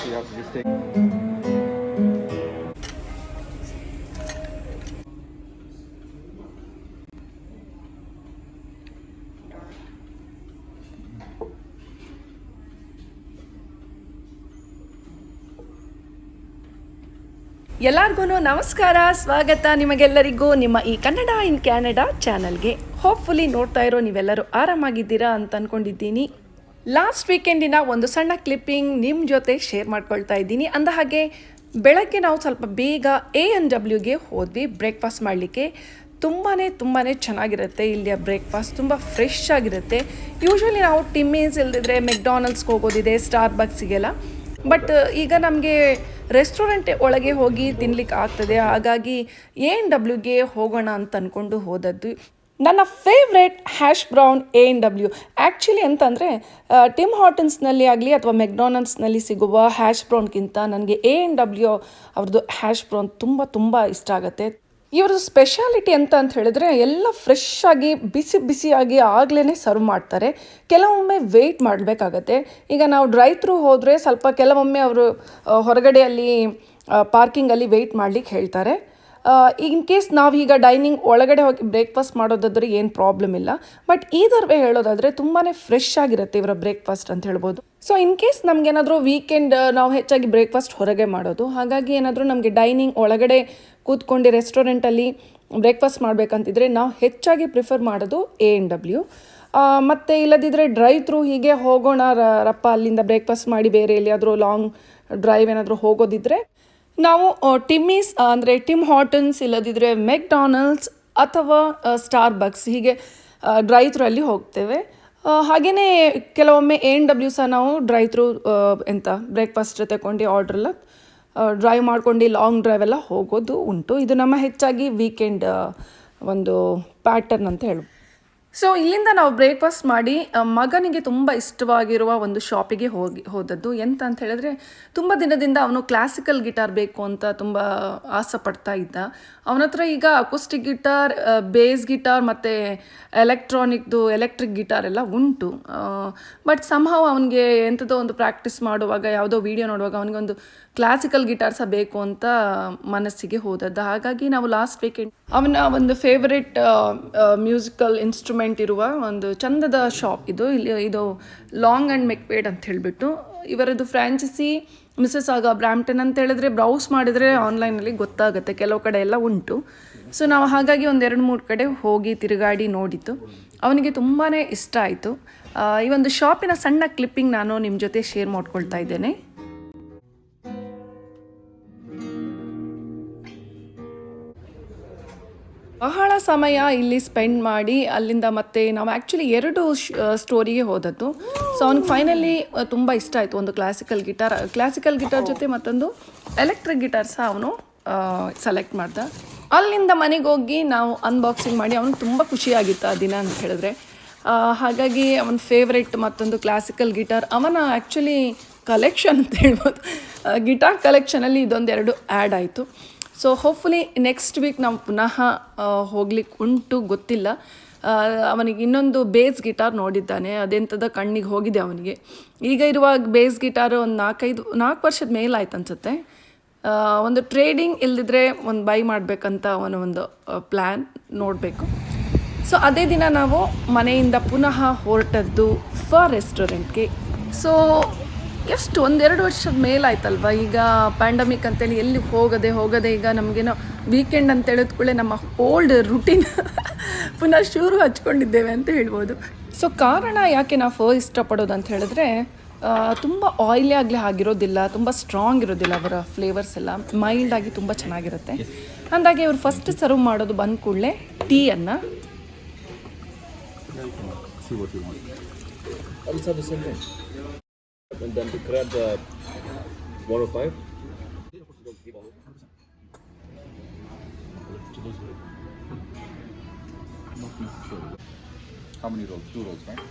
you have to just take. ಎಲ್ಲರಿಗೂ ನಮಸ್ಕಾರ, ಸ್ವಾಗತ ನಿಮಗೆಲ್ಲರಿಗೂ ನಿಮ್ಮ ಈ ಕನ್ನಡ ಇನ್ ಕ್ಯಾನಡಾ ಚಾನಲ್ಗೆ. ಹೋಪ್ಫುಲಿ ನೋಡ್ತಾ ಇರೋ ನೀವೆಲ್ಲರೂ ಆರಾಮಾಗಿದ್ದೀರಾ ಅಂತ ಅಂದ್ಕೊಂಡಿದ್ದೀನಿ. ಲಾಸ್ಟ್ ವೀಕೆಂಡಿನ ಒಂದು ಸಣ್ಣ ಕ್ಲಿಪ್ಪಿಂಗ್ ನಿಮ್ಮ ಜೊತೆ ಶೇರ್ ಮಾಡ್ಕೊಳ್ತಾ ಇದ್ದೀನಿ. ಅಂದ ಹಾಗೆ ಬೆಳಗ್ಗೆ ನಾವು ಸ್ವಲ್ಪ ಬೇಗ A&Wಗೆ ಹೋದ್ವಿ ಬ್ರೇಕ್ಫಾಸ್ಟ್ ಮಾಡಲಿಕ್ಕೆ. ತುಂಬಾ ಚೆನ್ನಾಗಿರುತ್ತೆ ಇಲ್ಲಿಯ ಬ್ರೇಕ್ಫಾಸ್ಟ್, ತುಂಬ ಫ್ರೆಶ್ ಆಗಿರುತ್ತೆ. ಯೂಶ್ವಲಿ ನಾವು ಟಿಮ್ಮೀಸ್ ಇಲ್ದಿದ್ರೆ ಮೆಕ್ಡಾನಲ್ಡ್ಸ್ಗೆ ಹೋಗೋದಿದೆ, ಸ್ಟಾರ್ಬಕ್ಸಿಗೆಲ್ಲ. ಬಟ್ ಈಗ ನಮಗೆ ರೆಸ್ಟೋರೆಂಟ್ ಒಳಗೆ ಹೋಗಿ ತಿನ್ಲಿಕ್ಕೆ ಆಗ್ತದೆ, ಹಾಗಾಗಿ A&Wಗೆ ಹೋಗೋಣ ಅಂತ ಅಂದ್ಕೊಂಡು ಹೋದದ್ದು. ನನ್ನ favourite hash brown A&W. Actually ಅಂತಂದರೆ ಟಿಮ್ ಹಾರ್ಟನ್ಸ್ನಲ್ಲಿ ಆಗಲಿ ಅಥವಾ ಮೆಕ್ಡಾನಲ್ಡ್ಸ್ನಲ್ಲಿ ಸಿಗುವ ಹ್ಯಾಶ್ ಬ್ರೌನ್ಗಿಂತ ನನಗೆ A&W ಅವ್ರದ್ದು ಹ್ಯಾಶ್ ಬ್ರೌನ್ ತುಂಬ ಇಷ್ಟ ಆಗುತ್ತೆ. ಇವ್ರದ್ದು ಸ್ಪೆಷಾಲಿಟಿ ಅಂತ ಹೇಳಿದ್ರೆ ಎಲ್ಲ ಫ್ರೆಶ್ ಆಗಿ ಬಿಸಿಯಾಗಿ ಆಗಲೇ ಸರ್ವ್ ಮಾಡ್ತಾರೆ. ಕೆಲವೊಮ್ಮೆ ವೆಯ್ಟ್ ಮಾಡಬೇಕಾಗತ್ತೆ. ಈಗ ನಾವು ಡ್ರೈ ಥ್ರೂ ಹೋದರೆ ಸ್ವಲ್ಪ ಕೆಲವೊಮ್ಮೆ ಅವರು ಹೊರಗಡೆಯಲ್ಲಿ ಪಾರ್ಕಿಂಗಲ್ಲಿ ವೆಯ್ಟ್ ಮಾಡಲಿಕ್ಕೆ ಹೇಳ್ತಾರೆ. ಇನ್ ಕೇಸ್ ನಾವೀಗ ಡೈನಿಂಗ್ ಒಳಗಡೆ ಹೋಗಿ ಬ್ರೇಕ್ಫಾಸ್ಟ್ ಮಾಡೋದಾದ್ರೆ ಏನು ಪ್ರಾಬ್ಲಮ್ ಇಲ್ಲ. ಬಟ್ ಈದರ್ ವೇ ಹೇಳೋದಾದರೆ ತುಂಬಾ ಫ್ರೆಶ್ ಆಗಿರುತ್ತೆ ಇವರ ಬ್ರೇಕ್ಫಾಸ್ಟ್ ಅಂತ ಹೇಳ್ಬೋದು. ಸೊ ಇನ್ ಕೇಸ್ ನಮಗೇನಾದರೂ ವೀಕೆಂಡ್ ನಾವು ಹೆಚ್ಚಾಗಿ ಬ್ರೇಕ್ಫಾಸ್ಟ್ ಹೊರಗೆ ಮಾಡೋದು, ಹಾಗಾಗಿ ಏನಾದರೂ ನಮಗೆ ಡೈನಿಂಗ್ ಒಳಗಡೆ ಕೂತ್ಕೊಂಡು ರೆಸ್ಟೋರೆಂಟಲ್ಲಿ ಬ್ರೇಕ್ಫಾಸ್ಟ್ ಮಾಡಬೇಕಂತಿದ್ರೆ ನಾವು ಹೆಚ್ಚಾಗಿ ಪ್ರಿಫರ್ ಮಾಡೋದು A&W. ಮತ್ತು ಇಲ್ಲದಿದ್ದರೆ ಡ್ರೈ ಥ್ರೂ ಹೀಗೆ ಹೋಗೋಣ ರಪ್ಪ ಅಲ್ಲಿಂದ ಬ್ರೇಕ್ಫಾಸ್ಟ್ ಮಾಡಿ ಬೇರೆ ಎಲ್ಲಿಯಾದರೂ ಲಾಂಗ್ ಡ್ರೈವ್ ಏನಾದರೂ ಹೋಗೋದಿದ್ರೆ ನಾವು ಟಿಮ್ಮೀಸ್ ಅಂದರೆ ಟಿಮ್ ಹಾರ್ಟನ್ಸ್ ಇಲ್ಲದಿದ್ದರೆ ಮೆಕ್ಡಾನಲ್ಡ್ಸ್ ಅಥವಾ ಸ್ಟಾರ್ಬಕ್ಸ್ ಹೀಗೆ ಡ್ರೈ ಥ್ರೂ ಅಲ್ಲಿ ಹೋಗ್ತೇವೆ. ಹಾಗೆಯೇ ಕೆಲವೊಮ್ಮೆ A&W ಸಹ ನಾವು ಡ್ರೈ ಥ್ರೂ ಬ್ರೇಕ್ಫಾಸ್ಟ್ ತಗೊಂಡು ಆರ್ಡ್ರೆಲ್ಲ ಡ್ರೈವ್ ಮಾಡ್ಕೊಂಡು ಲಾಂಗ್ ಡ್ರೈವ್ ಎಲ್ಲ ಹೋಗೋದು ಉಂಟು. ಇದು ನಮ್ಮ ಹೆಚ್ಚಾಗಿ ವೀಕೆಂಡ್ ಒಂದು ಪ್ಯಾಟರ್ನ್ ಅಂತ ಹೇಳ್ಬೋದು. ಸೊ ಇಲ್ಲಿಂದ ನಾವು ಬ್ರೇಕ್ಫಾಸ್ಟ್ ಮಾಡಿ ಮಗನಿಗೆ ತುಂಬ ಇಷ್ಟವಾಗಿರುವ ಒಂದು ಶಾಪಿಗೆ ಹೋದದ್ದು. ಎಂತ ಅಂತ ಹೇಳಿದ್ರೆ ತುಂಬ ದಿನದಿಂದ ಅವನು ಕ್ಲಾಸಿಕಲ್ ಗಿಟಾರ್ ಬೇಕು ಅಂತ ತುಂಬ ಆಸೆ ಪಡ್ತಾ ಇದ್ದ. ಅವನ ಹತ್ರ ಈಗ ಅಕೂಸ್ಟಿಕ್ ಗಿಟಾರ್, ಬೇಸ್ ಗಿಟಾರ್ ಮತ್ತು ಎಲೆಕ್ಟ್ರಿಕ್ ಗಿಟಾರ್ ಎಲ್ಲ ಉಂಟು. ಬಟ್ ಸಂಹಾವ್ ಅವನಿಗೆ ಎಂಥದೋ ಒಂದು ಪ್ರಾಕ್ಟೀಸ್ ಮಾಡುವಾಗ ಯಾವುದೋ ವಿಡಿಯೋ ನೋಡುವಾಗ ಅವನಿಗೊಂದು ಕ್ಲಾಸಿಕಲ್ ಗಿಟಾರ್ ಸಹ ಬೇಕು ಅಂತ ಮನಸ್ಸಿಗೆ ಹೋದದ್ದು. ಹಾಗಾಗಿ ನಾವು ಲಾಸ್ಟ್ ವೀಕೆಂಡ್ ಅವನ ಒಂದು ಫೇವರೆಟ್ ಮ್ಯೂಸಿಕಲ್ ಇನ್ಸ್ಟ್ರೂಮೆಂಟ್ ಇರುವ ಒಂದು ಚಂದದ ಶಾಪ್ ಇದು ಲಾಂಗ್ ಆ್ಯಂಡ್ ಮೆಕ್ವೇಡ್ ಅಂತ ಹೇಳಿಬಿಟ್ಟು ಇವರದ್ದು ಫ್ರಾಂಚೈಸಿ ಮಿಸೆಸಾಗ ಬ್ರಾಂಪ್ಟನ್ ಅಂತ ಹೇಳಿದ್ರೆ ಬ್ರೌಸ್ ಮಾಡಿದರೆ ಆನ್ಲೈನಲ್ಲಿ ಗೊತ್ತಾಗುತ್ತೆ, ಕೆಲವು ಕಡೆ ಎಲ್ಲ ಉಂಟು. ಸೊ ನಾವು ಹಾಗಾಗಿ ಒಂದು 2-3 ಕಡೆ ಹೋಗಿ ತಿರುಗಾಡಿ ನೋಡಿದ್ದು. ಅವನಿಗೆ ತುಂಬಾ ಇಷ್ಟ ಆಯಿತು. ಈ ಒಂದು ಶಾಪಿನ ಸಣ್ಣ ಕ್ಲಿಪ್ಪಿಂಗ್ ನಾನು ನಿಮ್ಮ ಜೊತೆ ಶೇರ್ ಮಾಡ್ಕೊಳ್ತಾ ಇದ್ದೇನೆ. ಬಹಳ ಸಮಯ ಇಲ್ಲಿ ಸ್ಪೆಂಡ್ ಮಾಡಿ ಅಲ್ಲಿಂದ ಮತ್ತೆ ನಾವು ಆ್ಯಕ್ಚುಲಿ 2 ಸ್ಟೋರಿಗೆ ಹೋದದ್ದು. ಸೊ ಅವ್ನಿಗೆ ಫೈನಲಿ ತುಂಬ ಇಷ್ಟ ಆಯಿತು. ಒಂದು ಕ್ಲಾಸಿಕಲ್ ಗಿಟಾರ್ ಜೊತೆ ಮತ್ತೊಂದು ಎಲೆಕ್ಟ್ರಿಕ್ ಗಿಟಾರ್ ಸಹ ಅವನು ಸೆಲೆಕ್ಟ್ ಮಾಡ್ದ. ಅಲ್ಲಿಂದ ಮನೆಗೆ ಹೋಗಿ ನಾವು ಅನ್ಬಾಕ್ಸಿಂಗ್ ಮಾಡಿ ಅವನಿಗೆ ತುಂಬ ಖುಷಿಯಾಗಿತ್ತು ಆ ದಿನ ಅಂತ ಹೇಳಿದ್ರೆ. ಹಾಗಾಗಿ ಅವನ ಫೇವ್ರೆಟ್ ಮತ್ತೊಂದು ಕ್ಲಾಸಿಕಲ್ ಗಿಟಾರ್ ಅವನ ಆ್ಯಕ್ಚುಲಿ ಕಲೆಕ್ಷನ್ ಅಂತ ಹೇಳ್ಬೋದು. ಗಿಟಾರ್ ಕಲೆಕ್ಷನಲ್ಲಿ ಇದೊಂದೆರಡು ಆ್ಯಡ್ ಆಯಿತು. ಸೊ ಹೋಪ್ಫುಲಿ ನೆಕ್ಸ್ಟ್ ವೀಕ್ ನಾವು ಪುನಃ ಹೋಗ್ಲಿಕ್ಕೆ ಉಂಟು, ಗೊತ್ತಿಲ್ಲ. ಅವನಿಗೆ ಇನ್ನೊಂದು ಬೇಸ್ ಗಿಟಾರ್ ನೋಡಿದ್ದಾನೆ, ಅದೆಂಥದ ಕಣ್ಣಿಗೆ ಹೋಗಿದೆ ಅವನಿಗೆ. ಈಗ ಇರುವ ಬೇಸ್ ಗಿಟಾರು ಒಂದು 4 ವರ್ಷದ ಮೇಲಾಯ್ತು ಅನಿಸುತ್ತೆ. ಒಂದು ಟ್ರೇಡಿಂಗ್ ಇಲ್ಲದಿದ್ರೆ ಒಂದು ಬೈ ಮಾಡಬೇಕಂತ ಅವನ ಒಂದು ಪ್ಲ್ಯಾನ್ ನೋಡಬೇಕು. ಸೊ ಅದೇ ದಿನ ನಾವು ಮನೆಯಿಂದ ಪುನಃ ಹೊರಟದ್ದು ರೆಸ್ಟೋರೆಂಟ್ಗೆ. ಸೊ ಎಷ್ಟು 1-2 ವರ್ಷದ ಮೇಲಾಯ್ತಲ್ವ. ಈಗ ಪ್ಯಾಂಡಮಿಕ್ ಅಂತೇಳಿ ಎಲ್ಲಿ ಹೋಗದೆ ಈಗ ನಮಗೇನೋ ವೀಕೆಂಡ್ ಅಂತ ಹೇಳಿದ್ಕೂಳೆ ನಮ್ಮ ಓಲ್ಡ್ ರುಟೀನ್ ಪುನಃ ಶುರು ಹಚ್ಕೊಂಡಿದ್ದೇವೆ ಅಂತ ಹೇಳ್ಬೋದು. ಸೊ ಕಾರಣ ಯಾಕೆ ನಾವು ಇಷ್ಟಪಡೋದು ಅಂತ ಹೇಳಿದ್ರೆ ತುಂಬ ಆಯಿಲಿ ಆಗಲಿ ಆಗಿರೋದಿಲ್ಲ, ತುಂಬ ಸ್ಟ್ರಾಂಗ್ ಇರೋದಿಲ್ಲ. ಅವರ ಫ್ಲೇವರ್ಸ್ ಎಲ್ಲ ಮೈಲ್ಡಾಗಿ ತುಂಬ ಚೆನ್ನಾಗಿರುತ್ತೆ. ಅಂದಾಗೆ ಇವರು ಫಸ್ಟ್ ಸರ್ವ್ ಮಾಡೋದು ಬಂದ ಕೂಡಲೇ ಟೀಯನ್ನು. And then to grab the 105. How many rolls? 2 rolls, right?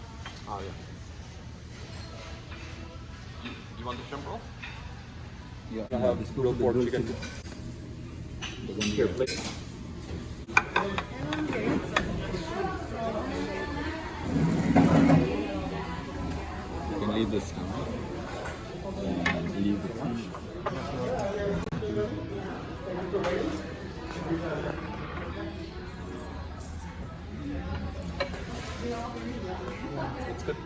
Yeah. You want the shrimp roll? Yeah. I have this grilled pork chicken. Here, plate. You can leave this. leave the one. It's good.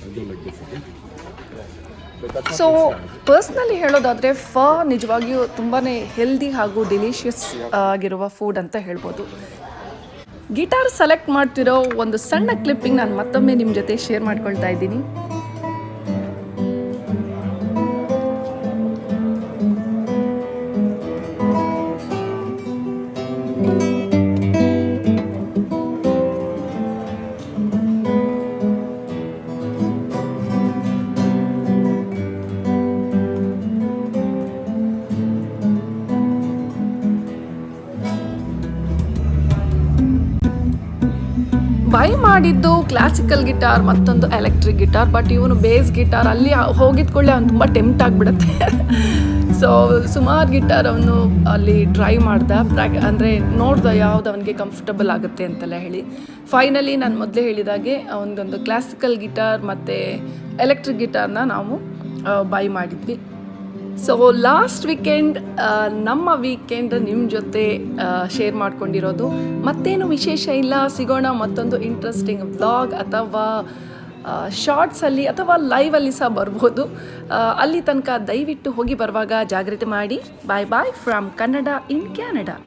I'll go like this, okay? But that's not so extra. Personally ಹೇಳೋದಾದರೆ ಫ ನಿಜವಾಗಿಯೂ ತುಂಬಾ healthy ಹಾಗೂ delicious ಆಗಿರುವ food ಅಂತ ಹೇಳ್ಬೋದು. Guitar select ಮಾಡ್ತಿರೋ ಒಂದು ಸಣ್ಣ ಕ್ಲಿಪ್ಪಿಂಗ್ ನಾನು ಮತ್ತೊಮ್ಮೆ ನಿಮ್ಮ ಜೊತೆ ಶೇರ್ ಮಾಡ್ಕೊಳ್ತಾ ಇದ್ದೀನಿ. ಬೈ ಮಾಡಿದ್ದು ಕ್ಲಾಸಿಕಲ್ ಗಿಟಾರ್ ಮತ್ತೊಂದು ಎಲೆಕ್ಟ್ರಿಕ್ ಗಿಟಾರ್, ಬಟ್ ಇವನು ಬೇಸ್ ಗಿಟಾರ್ ಅಲ್ಲಿ ಹೋಗಿದ ಕೂಡಲೇ ಅವ್ನು ತುಂಬ ಟೆಂಪ್ಟ್ ಆಗಿಬಿಡುತ್ತೆ. ಸೊ ಸುಮಾರು ಗಿಟಾರ್ ಅವನು ಅಲ್ಲಿ ಟ್ರೈ ಮಾಡ್ದ, ಅಂದರೆ ನೋಡ್ದ ಯಾವ್ದು ಅವನಿಗೆ ಕಂಫರ್ಟಬಲ್ ಆಗುತ್ತೆ ಅಂತೆಲ್ಲ ಹೇಳಿ. ಫೈನಲಿ ನಾನು ಮೊದಲೇ ಹೇಳಿದಾಗೆ ಅವನದೊಂದು ಕ್ಲಾಸಿಕಲ್ ಗಿಟಾರ್ ಮತ್ತು ಎಲೆಕ್ಟ್ರಿಕ್ ಗಿಟಾರ್ನ ನಾವು ಬೈ ಮಾಡಿದ್ವಿ. ಸೊ ಲಾಸ್ಟ್ ವೀಕೆಂಡ್ ನಮ್ಮ ವೀಕೆಂಡ್ ನಿಮ್ಮ ಜೊತೆ ಶೇರ್ ಮಾಡ್ಕೊಂಡಿರೋದು. ಮತ್ತೇನು ವಿಶೇಷ ಇಲ್ಲ, ಸಿಗೋಣ ಮತ್ತೊಂದು ಇಂಟ್ರೆಸ್ಟಿಂಗ್ ವ್ಲಾಗ್ ಅಥವಾ ಶಾರ್ಟ್ಸಲ್ಲಿ ಅಥವಾ ಲೈವಲ್ಲಿ ಸಹ ಬರ್ಬೋದು. ಅಲ್ಲಿ ತನಕ ದಯವಿಟ್ಟು ಹೋಗಿ ಬರುವಾಗ ಜಾಗ್ರತೆ ಮಾಡಿ. ಬಾಯ್ ಬಾಯ್ ಫ್ರಮ್ ಕನ್ನಡ ಇನ್ ಕ್ಯಾನಡಾ.